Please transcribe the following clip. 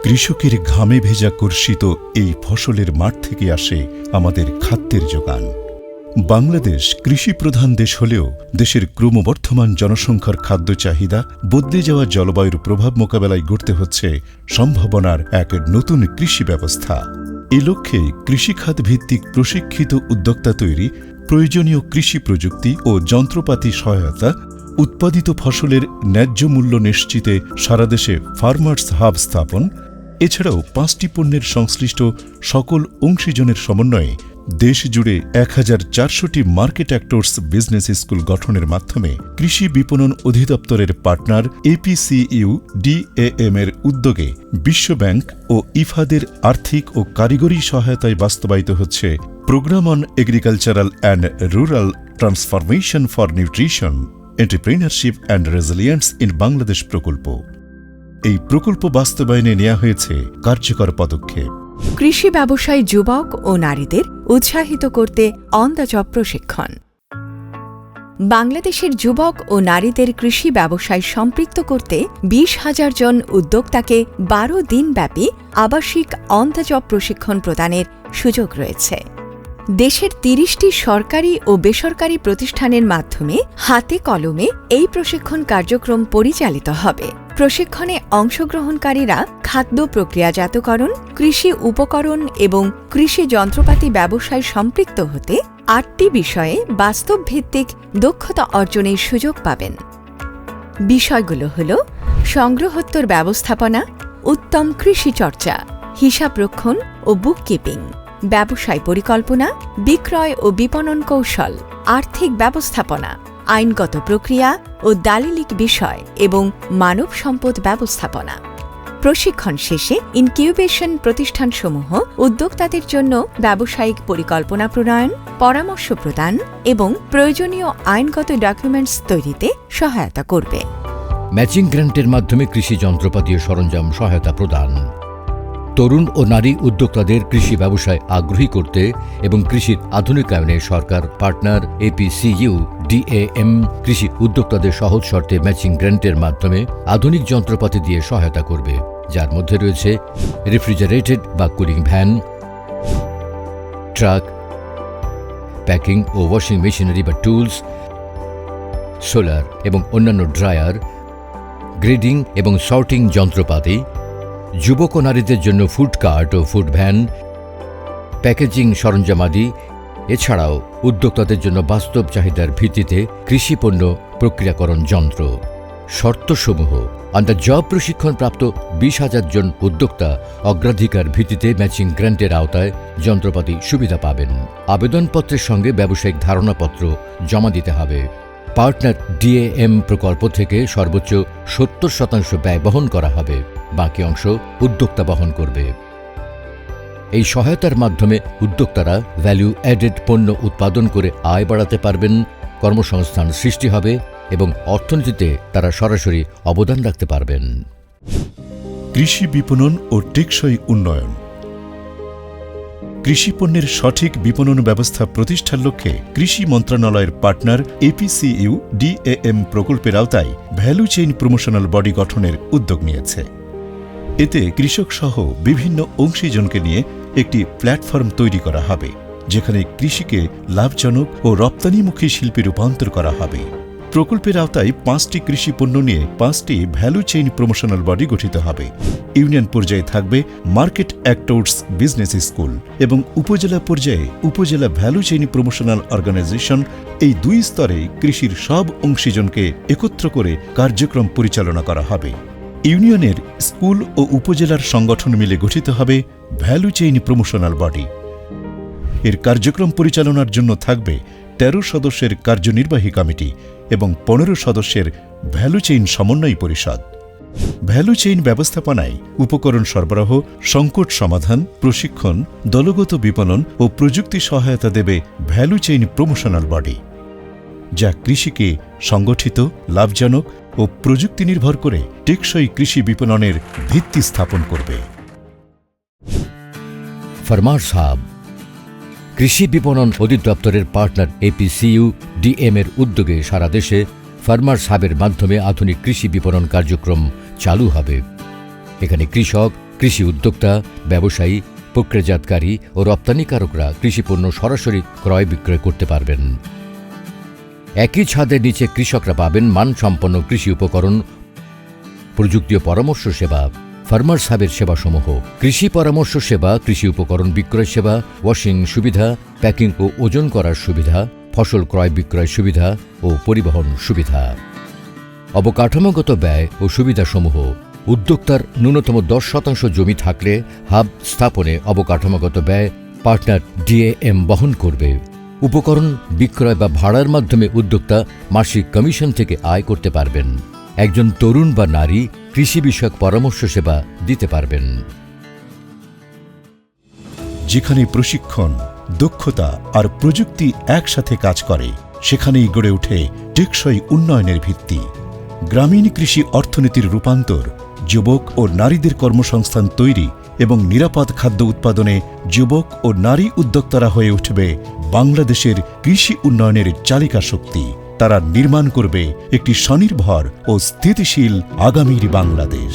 কৃষকের ঘামে ভেজা কর্ষিত এই ফসলের মাঠ থেকে আসে আমাদের খাদ্যের যোগান। বাংলাদেশ কৃষিপ্রধান দেশ হলেও দেশের ক্রমবর্ধমান জনসংখ্যার খাদ্য চাহিদা, বদলে যাওয়া জলবায়ুর প্রভাব মোকাবেলায় গড়তে হচ্ছে সম্ভাবনার এক নতুন কৃষি ব্যবস্থা। এ লক্ষ্যে কৃষিখাত ভিত্তিক প্রশিক্ষিত উদ্যোক্তা তৈরি, প্রয়োজনীয় কৃষি প্রযুক্তি ও যন্ত্রপাতি সহায়তা, উৎপাদিত ফসলের ন্যায্য মূল্য নিশ্চিতে সারা দেশে ফার্মার্স হাব স্থাপন, এছাড়াও 5টি পণ্যের সংশ্লিষ্ট সকল অংশীজনের সমন্বয়ে দেশ জুড়ে 1400টি মার্কেট অ্যাক্টরস বিজনেস স্কুল গঠনের মাধ্যমে কৃষি বিপণন অধিদপ্তরের পার্টনার APCU DAM এর উদ্যোগে বিশ্বব্যাংক ও ইফাদের আর্থিক ও কারিগরি সহায়তায় বাস্তবায়িত হচ্ছে programme on agricultural and rural transformation for nutrition, entrepreneurship and resilience in Bangladesh প্রকল্প। এই প্রকল্প বাস্তবায়নে নেওয়া হয়েছে কার্যকর পদক্ষেপ। কৃষি ব্যবসায় যুবক ও নারীদের উৎসাহিত করতে অন দ্য জব প্রশিক্ষণ। বাংলাদেশের যুবক ও নারীদের কৃষি ব্যবসায় সম্পৃক্ত করতে 20,000 জন উদ্যোক্তাকে 12 দিনব্যাপী আবাসিক অন দ্য জব প্রশিক্ষণ প্রদানের সুযোগ রয়েছে। দেশের 30টি সরকারি ও বেসরকারি প্রতিষ্ঠানের মাধ্যমে হাতে কলমে এই প্রশিক্ষণ কার্যক্রম পরিচালিত হবে। প্রশিক্ষণে অংশগ্রহণকারীরা খাদ্য প্রক্রিয়াজাতকরণ, কৃষি উপকরণ এবং কৃষি যন্ত্রপাতি ব্যবসায় সম্পৃক্ত হতে 8টি বিষয়ে বাস্তবভিত্তিক দক্ষতা অর্জনের সুযোগ পাবেন। বিষয়গুলো হল সংগ্রহোত্তর ব্যবস্থাপনা, উত্তম কৃষি চর্চা, হিসাবরক্ষণ ও বুককিপিং, ব্যবসায় পরিকল্পনা, বিক্রয় ও বিপণন কৌশল, আর্থিক ব্যবস্থাপনা, আইনগত প্রক্রিয়া ও দালিলিক বিষয় এবং মানব সম্পদ ব্যবস্থাপনা। প্রশিক্ষণ শেষে ইনকিউবেশন প্রতিষ্ঠানসমূহ উদ্যোক্তাদের জন্য ব্যবসায়িক পরিকল্পনা প্রণয়ন, পরামর্শ প্রদান এবং প্রয়োজনীয় আইনগত ডকুমেন্টস তৈরিতে সহায়তা করবে। ম্যাচিং গ্র্যান্টের মাধ্যমে কৃষি যন্ত্রপাতি ও সরঞ্জাম সহায়তা প্রদান। তরুণ ও নারী উদ্যোক্তাদের কৃষি ব্যবসায় আগ্রহী করতে এবং কৃষির আধুনিকায়নে সরকার পার্টনার APCU DAM কৃষি উদ্যোক্তাদের সহজ শর্তে ম্যাচিং গ্র্যান্টের মাধ্যমে আধুনিক যন্ত্রপাতি দিয়ে সহায়তা করবে, যার মধ্যে রয়েছে রেফ্রিজারেটেড বা কুলিং ভ্যান, ট্রাক, প্যাকিং ও ওয়াশিং মেশিনারি বা টুলস, সোলার এবং অন্যান্য ড্রায়ার, গ্রেডিং এবং সর্টিং যন্ত্রপাতি, যুবক ও নারীদের জন্য ফুড কার্ট ও ফুড ভ্যান, প্যাকেজিং সরঞ্জামাদি, এছাড়াও উদ্যোক্তাদের জন্য বাস্তব চাহিদার ভিত্তিতে কৃষিপণ্য প্রক্রিয়াকরণ যন্ত্র। শর্তসমূহ: অন দ্য জব প্রশিক্ষণপ্রাপ্ত 20,000 জন উদ্যোক্তা অগ্রাধিকার ভিত্তিতে ম্যাচিং গ্র্যান্টের আওতায় যন্ত্রপাতি সুবিধা পাবেন। আবেদনপত্রের সঙ্গে ব্যবসায়িক ধারণাপত্র জমা দিতে হবে। পার্টনার DAM প্রকল্প থেকে সর্বোচ্চ 70% ব্যয় বহন করা হবে, বাকি অংশ উদ্যোক্তা বহন করবে। এই সহায়তার মাধ্যমে উদ্যোক্তারা ভ্যালু অ্যাডেড পণ্য উৎপাদন করে আয় বাড়াতে পারবেন, কর্মসংস্থান সৃষ্টি হবে এবং অর্থনীতিতে তারা সরাসরি অবদান রাখতে পারবেন। কৃষি বিপণন ও টেকসই উন্নয়ন। কৃষিপণ্যের সঠিক বিপণন ব্যবস্থা প্রতিষ্ঠার লক্ষ্যে কৃষি মন্ত্রণালয়ের পার্টনার APCU DAM প্রকল্পের আওতায় ভ্যালু চেইন প্রমোশনাল বডি গঠনের উদ্যোগ নিয়েছে। এতে কৃষক সহ বিভিন্ন অংশীজনকে নিয়ে একটি প্ল্যাটফর্ম তৈরি করা হবে, যেখানে কৃষিকে লাভজনক ও রপ্তানিমুখী শিল্পে রূপান্তর করা হবে। প্রকল্পের আওতায় 5টি কৃষি পণ্য নিয়ে 5টি ভ্যালু চেইন প্রমোশনাল বডি গঠিত হবে। ইউনিয়ন পর্যায়ে থাকবে মার্কেট অ্যাক্টরস বিজনেস স্কুল এবং উপজেলা পর্যায়ে উপজেলা ভ্যালু চেইন প্রমোশনাল অর্গানাইজেশন। এই 2 স্তরে কৃষির সব অংশীজনকে একত্র করে কার্যক্রম পরিচালনা করা হবে। ইউনিয়নের স্কুল ও উপজেলার সংগঠন মিলে গঠিত হবে ভ্যালু চেইন প্রমোশনাল বডি। এর কার্যক্রম পরিচালনার জন্য থাকবে 13 সদস্যের কার্যনির্বাহী কমিটি এবং 15 সদস্যের ভ্যালু চেইন সমন্বয় পরিষদ। ভ্যালু চেইন ব্যবস্থাপনায় উপকরণ সরবরাহ, সংকট সমাধান, প্রশিক্ষণ, দলগত বিপণন ও প্রযুক্তি সহায়তা দেবে ভ্যালু চেইন প্রমোশনাল বডি, যা কৃষিকে সংগঠিত, লাভজনক ও প্রযুক্তি নির্ভর করে টেকসই কৃষি বিপণনের ভিত্তি স্থাপন করবে। Farmers hub. কৃষি বিপণন অধিদপ্তরের পার্টনার APCU DAM এর উদ্যোগে সারা দেশে ফার্মার্স হাবের মাধ্যমে আধুনিক কৃষি বিপণন কার্যক্রম চালু হবে। এখানে কৃষক, কৃষি উদ্যোক্তা, ব্যবসায়ী, প্রক্রিয়াজাতকারী ও রপ্তানিকারকরা কৃষিপণ্য সরাসরি ক্রয় বিক্রয় করতে পারবেন। একই ছাদের নিচে কৃষকরা পাবেন মানসম্পন্ন কৃষি উপকরণ, প্রযুক্তি ও পরামর্শ সেবা, ফার্মার্স হাবের সেবাসমূহ, কৃষি পরামর্শ সেবা, কৃষি উপকরণ বিক্রয় সেবা, ওয়াশিং সুবিধা, প্যাকিং ও ওজন করার সুবিধা, ফসল ক্রয় বিক্রয় সুবিধা ও পরিবহন সুবিধা। অবকাঠামোগত ব্যয় ও সুবিধাসমূহ: উদ্যোক্তার ন্যূনতম 10% জমি থাকলে হাব স্থাপনে অবকাঠামোগত ব্যয় পার্টনার ডিএএম বহন করবে। উপকরণ বিক্রয় বা ভাড়ার মাধ্যমে উদ্যোক্তা মাসিক কমিশন থেকে আয় করতে পারবেন। একজন তরুণ বা নারী কৃষি বিষয়ক পরামর্শ সেবা দিতে পারবেন। যেখানে প্রশিক্ষণ, দক্ষতা আর প্রযুক্তি একসাথে কাজ করে, সেখানেই গড়ে ওঠে টেকসই উন্নয়নের ভিত্তি। গ্রামীণ কৃষি অর্থনীতির রূপান্তর, যুবক ও নারীদের কর্মসংস্থান তৈরি এবং নিরাপদ খাদ্য উৎপাদনে যুবক ও নারী উদ্যোক্তারা হয়ে উঠবে বাংলাদেশের কৃষি উন্নয়নের চালিকা শক্তি। তারা নির্মাণ করবে একটি স্বনির্ভর ও স্থিতিশীল আগামীর বাংলাদেশ।